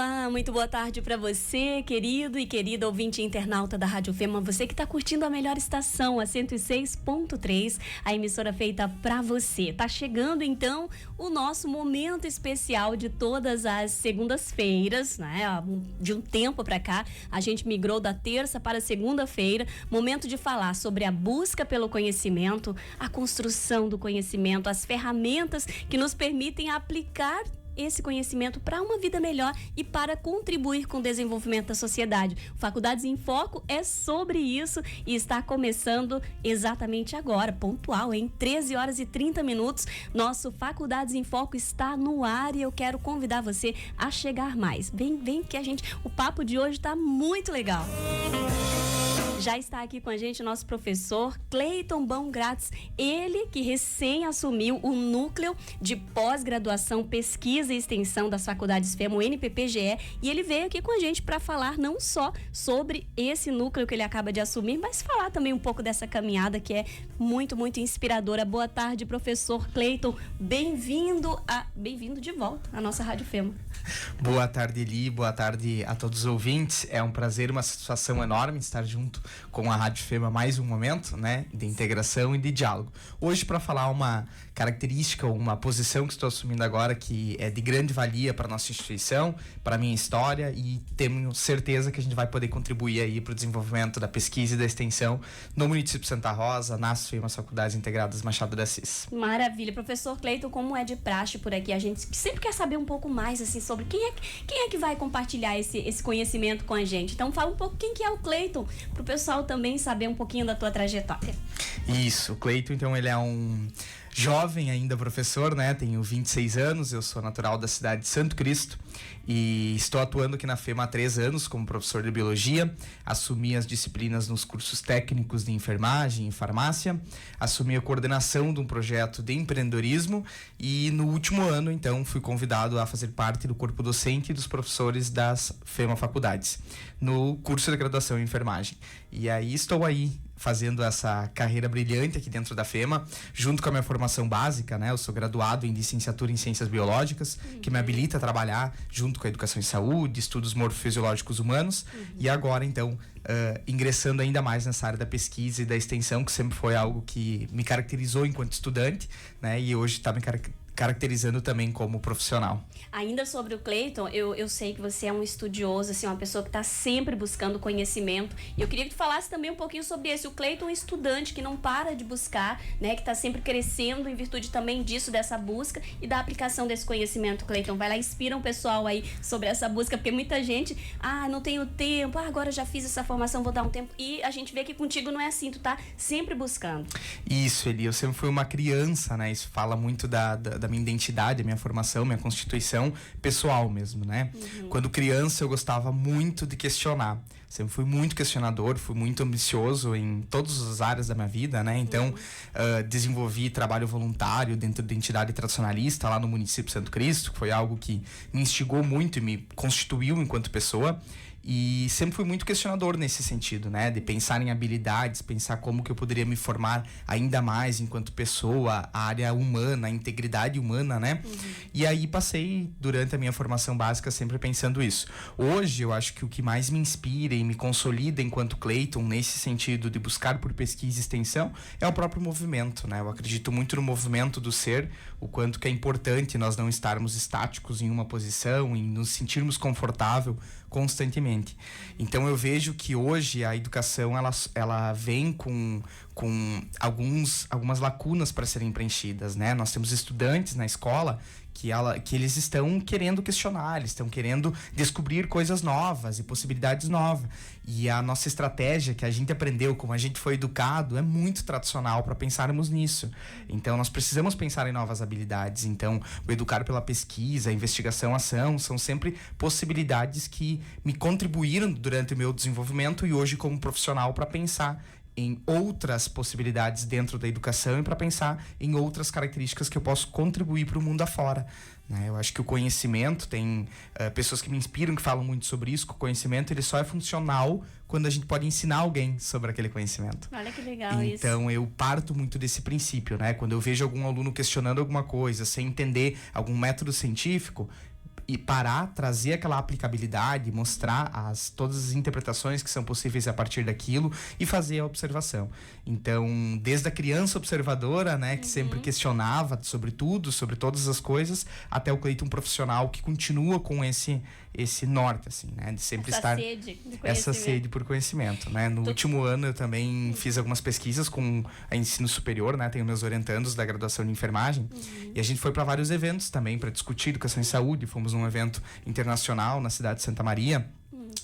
Olá, muito boa tarde para você, querido e querida ouvinte internauta da Rádio Fema, você que está curtindo a melhor estação, a 106.3, a emissora feita para você. Tá chegando então o nosso momento especial de todas as segundas-feiras, né? De um tempo para cá, a gente migrou da terça para a segunda-feira, momento de falar sobre a busca pelo conhecimento, a construção do conhecimento, as ferramentas que nos permitem aplicar esse conhecimento para uma vida melhor e para contribuir com o desenvolvimento da sociedade. Faculdades em Foco é sobre isso e está começando exatamente agora, pontual, em 13 horas e 30 minutos. Nosso Faculdades em Foco está no ar e eu quero convidar você a chegar mais. Vem que o papo de hoje está muito legal. Já está aqui com a gente o nosso professor Cleiton Baumgratz, ele que recém assumiu o núcleo de pós-graduação, pesquisa e extensão das faculdades FEMA, o NPPGE, e ele veio aqui com a gente para falar não só sobre esse núcleo que ele acaba de assumir, mas falar também um pouco dessa caminhada que é muito, muito inspiradora. Boa tarde, professor Cleiton, bem-vindo de volta à nossa Rádio FEMA. Boa tarde, Eli, boa tarde a todos os ouvintes. É um prazer, uma satisfação enorme estar junto com a Rádio Fema mais um momento, né, de integração e de diálogo. Hoje, para falar uma característica, uma posição que estou assumindo agora que é de grande valia para a nossa instituição, para a minha história, e tenho certeza que a gente vai poder contribuir aí para o desenvolvimento da pesquisa e da extensão no município de Santa Rosa, nas FEMAs Faculdades Integradas Machado de Assis. Maravilha. Professor Cleiton, como é de praxe por aqui, a gente sempre quer saber um pouco mais assim sobre quem é que vai compartilhar esse conhecimento com a gente. Então fala um pouco quem que é o Cleiton, para o pessoal também saber um pouquinho da tua trajetória. Isso, o Cleiton, então, ele é um jovem ainda professor, né? Tenho 26 anos, eu sou natural da cidade de Santo Cristo e estou atuando aqui na FEMA há 3 anos como professor de biologia. Assumi as disciplinas nos cursos técnicos de enfermagem e farmácia, assumi a coordenação de um projeto de empreendedorismo e no último ano, então, fui convidado a fazer parte do corpo docente dos professores das FEMA Faculdades, no curso de graduação em enfermagem. E aí estou aí fazendo essa carreira brilhante aqui dentro da FEMA, junto com a minha formação básica, né? Eu sou graduado em licenciatura em Ciências Biológicas, que me habilita a trabalhar junto com a educação em saúde, estudos morfofisiológicos humanos, e agora, então, ingressando ainda mais nessa área da pesquisa e da extensão, que sempre foi algo que me caracterizou enquanto estudante, né? E hoje está me caracterizando também como profissional. Ainda sobre o Cleiton, eu sei que você é um estudioso, assim, uma pessoa que está sempre buscando conhecimento. E eu queria que tu falasse também um pouquinho sobre esse. O Cleiton é um estudante que não para de buscar, né? Que está sempre crescendo em virtude também disso, dessa busca e da aplicação desse conhecimento. Cleiton, vai lá, inspira um pessoal aí sobre essa busca, porque muita gente, não tenho tempo, agora já fiz essa formação, vou dar um tempo. E a gente vê que contigo não é assim, tu tá sempre buscando. Isso, Eli, eu sempre fui uma criança, né? Isso fala muito da minha identidade, minha formação, minha constituição pessoal mesmo, né? Quando criança eu gostava muito de questionar. Sempre fui muito questionador, fui muito ambicioso em todas as áreas da minha vida, né? Então, desenvolvi trabalho voluntário dentro da entidade tradicionalista lá no município de Santo Cristo, que foi algo que me instigou muito e me constituiu enquanto pessoa. E sempre fui muito questionador nesse sentido, né? De pensar em habilidades, pensar como que eu poderia me formar ainda mais enquanto pessoa, a área humana, a integridade humana, né? E aí passei, durante a minha formação básica, sempre pensando isso. Hoje, eu acho que o que mais me inspira e me consolida enquanto Cleiton, nesse sentido de buscar por pesquisa e extensão, é o próprio movimento, né? Eu acredito muito no movimento do ser, o quanto que é importante nós não estarmos estáticos em uma posição, em nos sentirmos confortável constantemente. Então eu vejo que hoje a educação ela vem com algumas lacunas para serem preenchidas, né? Nós temos estudantes na escola que eles estão querendo questionar, eles estão querendo descobrir coisas novas e possibilidades novas. E a nossa estratégia que a gente aprendeu, como a gente foi educado, é muito tradicional para pensarmos nisso. Então nós precisamos pensar em novas habilidades. Então o educar pela pesquisa, a investigação, a ação, são sempre possibilidades que me contribuíram durante o meu desenvolvimento e hoje como profissional para pensar em outras possibilidades dentro da educação e para pensar em outras características que eu posso contribuir para o mundo afora, né? Eu acho que o conhecimento, tem pessoas que me inspiram, que falam muito sobre isso, que o conhecimento ele só é funcional quando a gente pode ensinar alguém sobre aquele conhecimento. Olha que legal isso. Então eu parto muito desse princípio, né? Quando eu vejo algum aluno questionando alguma coisa, sem entender algum método científico, e parar, trazer aquela aplicabilidade, mostrar todas as interpretações que são possíveis a partir daquilo e fazer a observação. Então, desde a criança observadora, né, que sempre questionava sobre tudo, sobre todas as coisas, até o Cleiton profissional que continua com esse norte, assim, né, de sempre essa sede por conhecimento, né. No último ano eu também fiz algumas pesquisas com a ensino superior, né, tenho meus orientandos da graduação de enfermagem, e a gente foi para vários eventos também para discutir educação e saúde. Fomos num evento internacional na cidade de Santa Maria.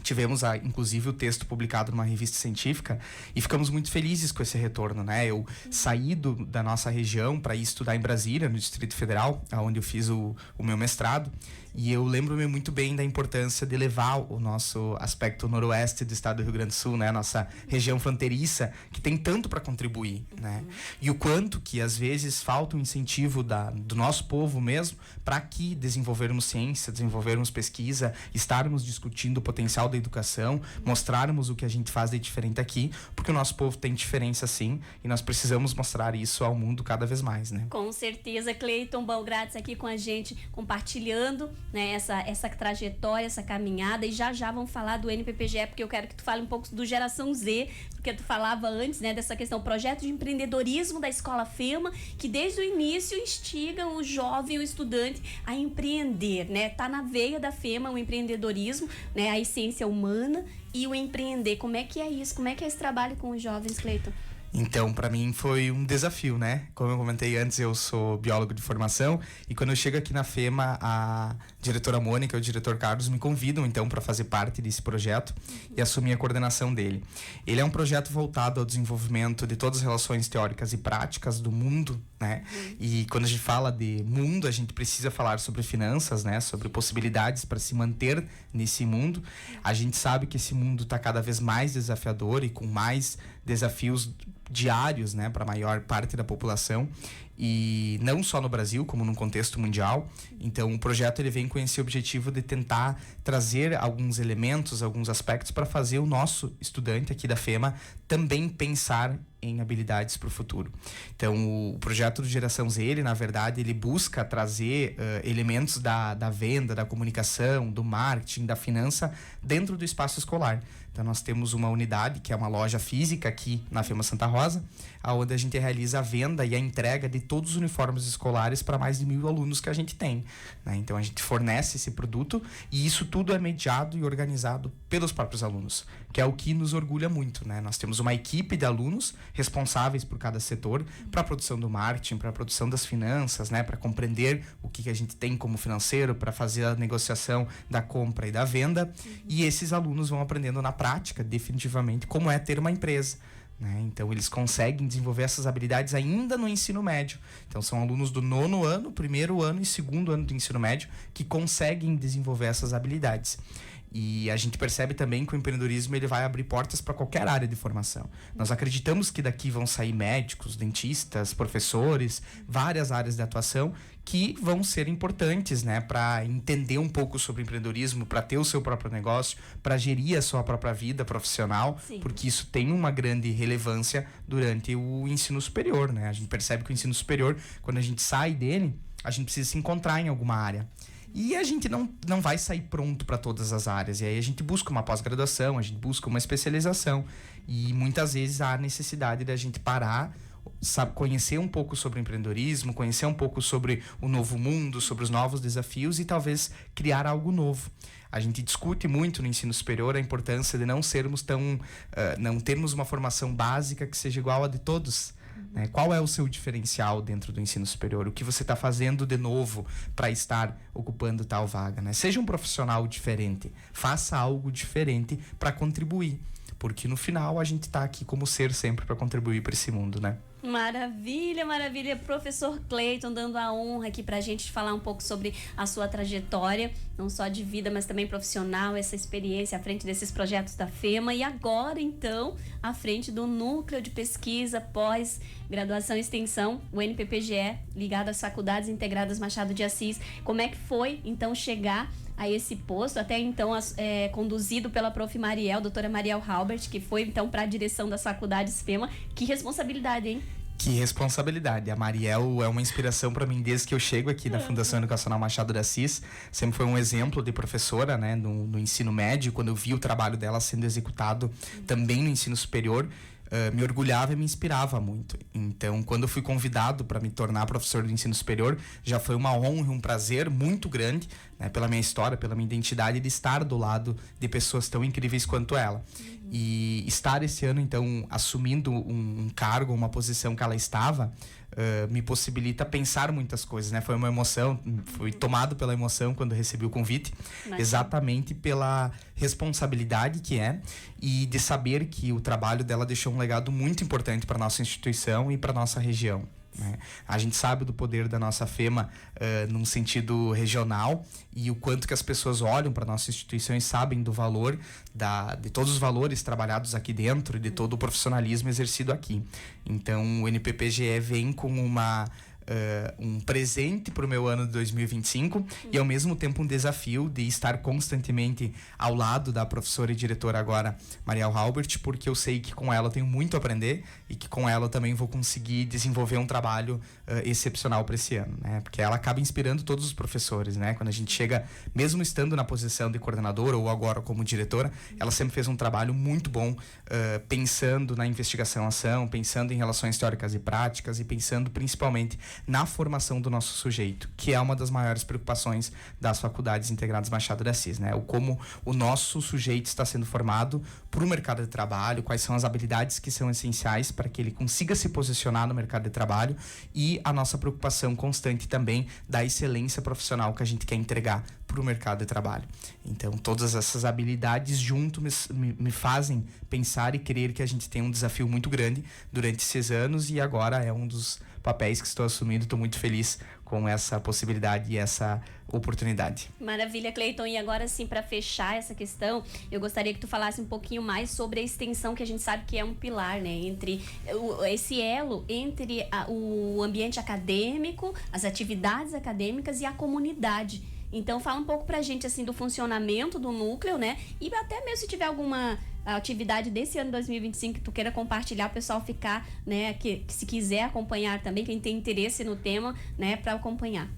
Tivemos, inclusive, o texto publicado numa revista científica e ficamos muito felizes com esse retorno, né? Eu saí da nossa região para ir estudar em Brasília, no Distrito Federal, onde eu fiz o meu mestrado, e eu lembro-me muito bem da importância de levar o nosso aspecto noroeste do estado do Rio Grande do Sul, né? Nossa região fronteiriça, que tem tanto para contribuir, né? E o quanto que, às vezes, falta um incentivo do nosso povo mesmo para aqui desenvolvermos ciência, desenvolvermos pesquisa, estarmos discutindo o potencial da educação, mostrarmos o que a gente faz de diferente aqui, porque o nosso povo tem diferença sim, e nós precisamos mostrar isso ao mundo cada vez mais, né? Com certeza, Cleiton Balgratz aqui com a gente, compartilhando, né, essa trajetória, essa caminhada, e já vamos falar do NPPGE, porque eu quero que tu fale um pouco do Geração Z, porque tu falava antes, né, dessa questão, projeto de empreendedorismo da Escola FEMA, que desde o início instiga o jovem, o estudante a empreender, né? Tá na veia da FEMA o empreendedorismo, né, a essência humana e o empreender. Como é que é isso? Como é que é esse trabalho com os jovens, Cleiton? Então, para mim foi um desafio, né? Como eu comentei antes, eu sou biólogo de formação e quando eu chego aqui na FEMA, a diretora Mônica e o diretor Carlos me convidam, então, para fazer parte desse projeto e assumir a coordenação dele. Ele é um projeto voltado ao desenvolvimento de todas as relações teóricas e práticas do mundo, né? E quando a gente fala de mundo, a gente precisa falar sobre finanças, né? Sobre possibilidades para se manter nesse mundo. A gente sabe que esse mundo está cada vez mais desafiador e com mais desafios diários, né, para a maior parte da população, e não só no Brasil, como num contexto mundial. Então o projeto ele vem com esse objetivo de tentar trazer alguns elementos, alguns aspectos para fazer o nosso estudante aqui da FEMA também pensar em habilidades para o futuro. Então o projeto do Geração Z, ele, na verdade, ele busca trazer elementos da venda, da comunicação, do marketing, da finança dentro do espaço escolar. Então nós temos uma unidade que é uma loja física aqui na FEMA Santa Rosa, onde a gente realiza a venda e a entrega de todos os uniformes escolares para mais de 1.000 alunos que a gente tem, né? Então a gente fornece esse produto e isso tudo é mediado e organizado pelos próprios alunos, que é o que nos orgulha muito, né? Nós temos uma equipe de alunos responsáveis por cada setor, para a produção do marketing, para a produção das finanças, né? Para compreender o que a gente tem como financeiro, para fazer a negociação da compra e da venda. E esses alunos vão aprendendo na prática, definitivamente, como é ter uma empresa, né? Então eles conseguem desenvolver essas habilidades ainda no ensino médio. Então são alunos do 9º ano, 1º ano e 2º ano do ensino médio que conseguem desenvolver essas habilidades. E a gente percebe também que o empreendedorismo ele vai abrir portas para qualquer área de formação. Nós acreditamos que daqui vão sair médicos, dentistas, professores, várias áreas de atuação que vão ser importantes, né, para entender um pouco sobre empreendedorismo, para ter o seu próprio negócio, para gerir a sua própria vida profissional. Sim. Porque isso tem uma grande relevância durante o ensino superior, né? A gente percebe que o ensino superior, quando a gente sai dele, a gente precisa se encontrar em alguma área. E a gente não vai sair pronto para todas as áreas. E aí a gente busca uma pós-graduação, a gente busca uma especialização. E muitas vezes há necessidade da gente parar, sabe, conhecer um pouco sobre empreendedorismo, conhecer um pouco sobre o novo mundo, sobre os novos desafios e talvez criar algo novo. A gente discute muito no ensino superior a importância de não sermos não termos uma formação básica que seja igual a de todos. Né? Qual é o seu diferencial dentro do ensino superior? O que você está fazendo de novo para estar ocupando tal vaga? Né? Seja um profissional diferente, faça algo diferente para contribuir, porque no final a gente está aqui como ser sempre para contribuir para esse mundo, né? Maravilha, maravilha. Professor Cleiton dando a honra aqui pra gente falar um pouco sobre a sua trajetória, não só de vida, mas também profissional, essa experiência à frente desses projetos da FEMA e agora, então, à frente do Núcleo de Pesquisa Pós-Graduação e Extensão, o NPPGE, ligado às Faculdades Integradas Machado de Assis. Como é que foi, então, chegar a esse posto, até então conduzido pela prof. Mariel, doutora Mariel Halbert, que foi então para a direção das faculdades FEMA? Que responsabilidade, hein? Que responsabilidade. A Mariel é uma inspiração para mim desde que eu chego aqui na Fundação Educacional Machado de Assis. Sempre foi um exemplo de professora, né, no ensino médio. Quando eu vi o trabalho dela sendo executado também no ensino superior, me orgulhava e me inspirava muito. Então, quando eu fui convidado para me tornar professor do ensino superior, já foi uma honra, um prazer muito grande, né, pela minha história, pela minha identidade, de estar do lado de pessoas tão incríveis quanto ela. E estar esse ano, então, assumindo um cargo, uma posição que ela estava, me possibilita pensar muitas coisas, né? Foi uma emoção, fui tomado pela emoção quando recebi o convite, exatamente pela responsabilidade que é e de saber que o trabalho dela deixou um legado muito importante para nossa instituição e para nossa região, né? A gente sabe do poder da nossa FEMA num sentido regional e o quanto que as pessoas olham para nossa instituição e sabem do valor de todos os valores trabalhados aqui dentro e de todo o profissionalismo exercido aqui. Então o NPPGE vem com um presente para o meu ano de 2025 e ao mesmo tempo um desafio de estar constantemente ao lado da professora e diretora agora, Mariel Halbert, porque eu sei que com ela eu tenho muito a aprender e que com ela eu também vou conseguir desenvolver um trabalho excepcional para esse ano, né? Porque ela acaba inspirando todos os professores, né? Quando a gente chega, mesmo estando na posição de coordenadora ou agora como diretora, ela sempre fez um trabalho muito bom, pensando na investigação-ação, pensando em relações teóricas e práticas e pensando principalmente na formação do nosso sujeito, que é uma das maiores preocupações das faculdades integradas Machado de Assis, né? Como o nosso sujeito está sendo formado para o mercado de trabalho, quais são as habilidades que são essenciais para que ele consiga se posicionar no mercado de trabalho e a nossa preocupação constante também da excelência profissional que a gente quer entregar para o mercado de trabalho. Então, todas essas habilidades junto me fazem pensar e crer que a gente tem um desafio muito grande durante esses anos e agora é um dos papéis que estou assumindo. Estou muito feliz com essa possibilidade e essa oportunidade. Maravilha, Cleiton. E agora sim, para fechar essa questão, eu gostaria que tu falasse um pouquinho mais sobre a extensão, que a gente sabe que é um pilar, né, entre esse elo entre o ambiente acadêmico, as atividades acadêmicas e a comunidade. Então, fala um pouco pra gente, assim, do funcionamento do núcleo, né? E até mesmo se tiver alguma atividade desse ano 2025 que tu queira compartilhar, o pessoal ficar, né? Que se quiser acompanhar também, quem tem interesse no tema, né? Pra acompanhar.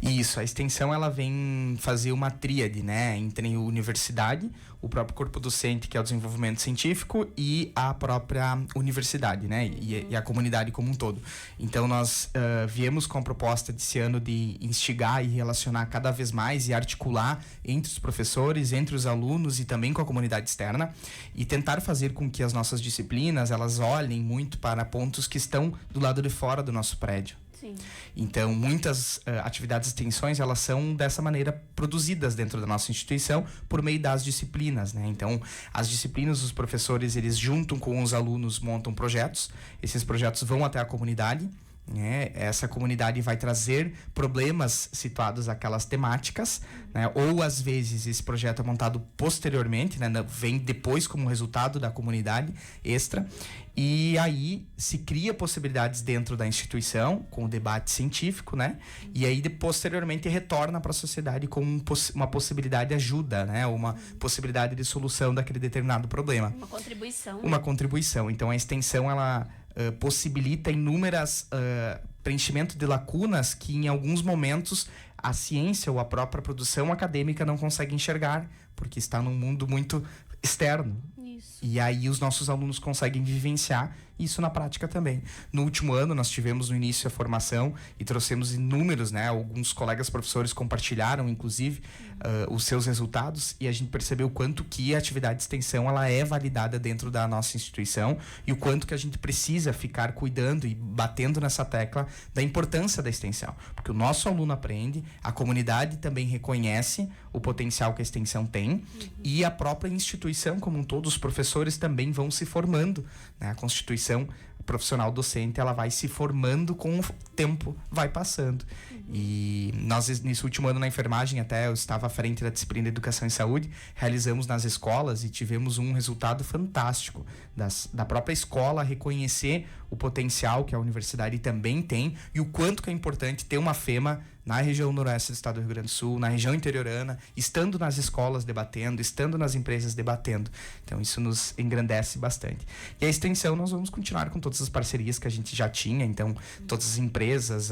Isso, a extensão ela vem fazer uma tríade, né, entre a universidade, o próprio corpo docente, que é o desenvolvimento científico, e a própria universidade, né, e a comunidade como um todo. Então nós viemos com a proposta desse ano de instigar e relacionar cada vez mais e articular entre os professores, entre os alunos e também com a comunidade externa e tentar fazer com que as nossas disciplinas elas olhem muito para pontos que estão do lado de fora do nosso prédio. Sim. Então, muitas atividades de extensões, elas são dessa maneira produzidas dentro da nossa instituição por meio das disciplinas, né? Então, as disciplinas, os professores, eles juntam com os alunos, montam projetos. Esses projetos vão até a comunidade, né? Essa comunidade vai trazer problemas situados àquelas temáticas, né? Ou às vezes esse projeto é montado posteriormente, né? Vem depois como resultado da comunidade extra, e aí se cria possibilidades dentro da instituição com o debate científico, né? E aí posteriormente retorna para a sociedade como uma possibilidade de ajuda, né? Uma possibilidade de solução daquele determinado problema. Uma contribuição. Uma contribuição. Então a extensão ela possibilita inúmeras preenchimento de lacunas que em alguns momentos a ciência ou a própria produção acadêmica não consegue enxergar, porque está num mundo muito externo. Isso. E aí os nossos alunos conseguem vivenciar isso na prática também. No último ano nós tivemos no início a formação e trouxemos inúmeros, né? Alguns colegas professores compartilharam inclusive os seus resultados e a gente percebeu o quanto que a atividade de extensão ela é validada dentro da nossa instituição e o quanto que a gente precisa ficar cuidando e batendo nessa tecla da importância da extensão, porque o nosso aluno aprende, a comunidade também reconhece o potencial que a extensão tem e a própria instituição como um todo, os professores também vão se formando, né? A constituição profissional docente, ela vai se formando com o tempo, vai passando. E nós, nesse último ano na enfermagem, até eu estava à frente da disciplina de Educação e Saúde, realizamos nas escolas e tivemos um resultado fantástico da própria escola reconhecer o potencial que a universidade também tem e o quanto que é importante ter uma FEMA na região noroeste do estado do Rio Grande do Sul, na região interiorana, estando nas escolas debatendo, estando nas empresas debatendo. Então isso nos engrandece bastante. E a extensão, nós vamos continuar com todas as parcerias que a gente já tinha, então todas as empresas,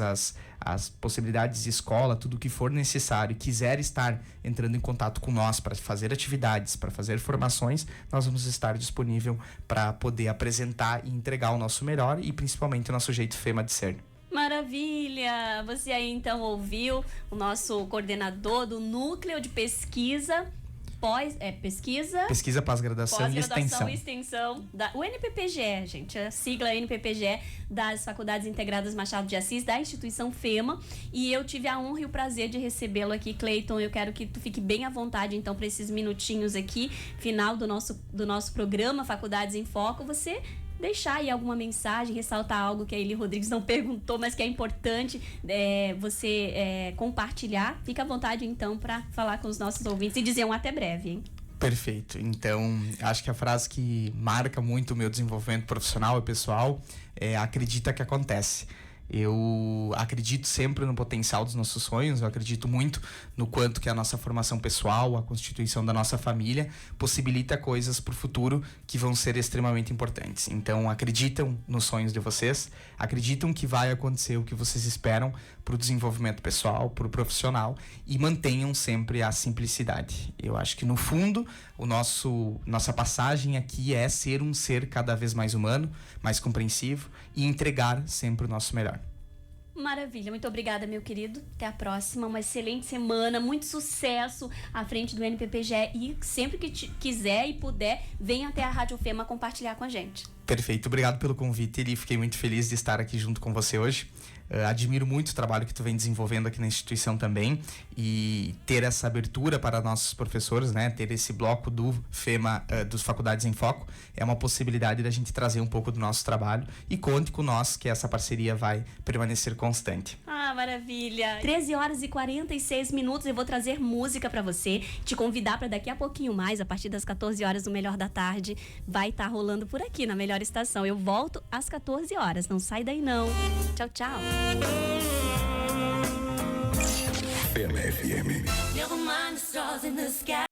as possibilidades de escola, tudo o que for necessário, quiser estar entrando em contato com nós para fazer atividades, para fazer formações, nós vamos estar disponível para poder apresentar e entregar o nosso melhor e principalmente o nosso jeito FEMA de ser. Maravilha! Você aí então ouviu o nosso coordenador do Núcleo de Pesquisa, Pesquisa, pós-graduação e extensão da UNPPGE, gente, a sigla UNPPGE das Faculdades Integradas Machado de Assis, da instituição FEMA, e eu tive a honra e o prazer de recebê-lo aqui. Cleiton, eu quero que tu fique bem à vontade então para esses minutinhos aqui, final do nosso programa Faculdades em Foco, você deixar aí alguma mensagem, ressaltar algo que a Eli Rodrigues não perguntou, mas que é importante você compartilhar. Fica à vontade, então, para falar com os nossos ouvintes e dizer um até breve, hein? Perfeito. Então, acho que a frase que marca muito o meu desenvolvimento profissional e pessoal é: acredita que acontece. Eu acredito sempre no potencial dos nossos sonhos, eu acredito muito no quanto que a nossa formação pessoal, a constituição da nossa família possibilita coisas para o futuro que vão ser extremamente importantes. Então, acreditam nos sonhos de vocês, acreditam que vai acontecer o que vocês esperam para o desenvolvimento pessoal, para o profissional, e mantenham sempre a simplicidade. Eu acho que, no fundo, nossa passagem aqui é ser um ser cada vez mais humano, mais compreensivo e entregar sempre o nosso melhor. Maravilha, muito obrigada, meu querido. Até a próxima, uma excelente semana, muito sucesso à frente do NPPGE e sempre que quiser e puder, venha até a Rádio FEMA compartilhar com a gente. Perfeito, obrigado pelo convite, Eli. Fiquei muito feliz de estar aqui junto com você hoje. Admiro muito o trabalho que tu vem desenvolvendo aqui na instituição também, e ter essa abertura para nossos professores, né? Ter esse bloco do FEMA, dos Faculdades em Foco, é uma possibilidade da gente trazer um pouco do nosso trabalho, e conte com nós que essa parceria vai permanecer constante. Ah, maravilha! 13h46, eu vou trazer música para você, te convidar para daqui a pouquinho mais, a partir das 14 horas do Melhor da Tarde, vai estar rolando por aqui na Melhor Estação. Eu volto às 14 horas, não sai daí não. Tchau, tchau. FEMA FM. Never mind the stars in the sky.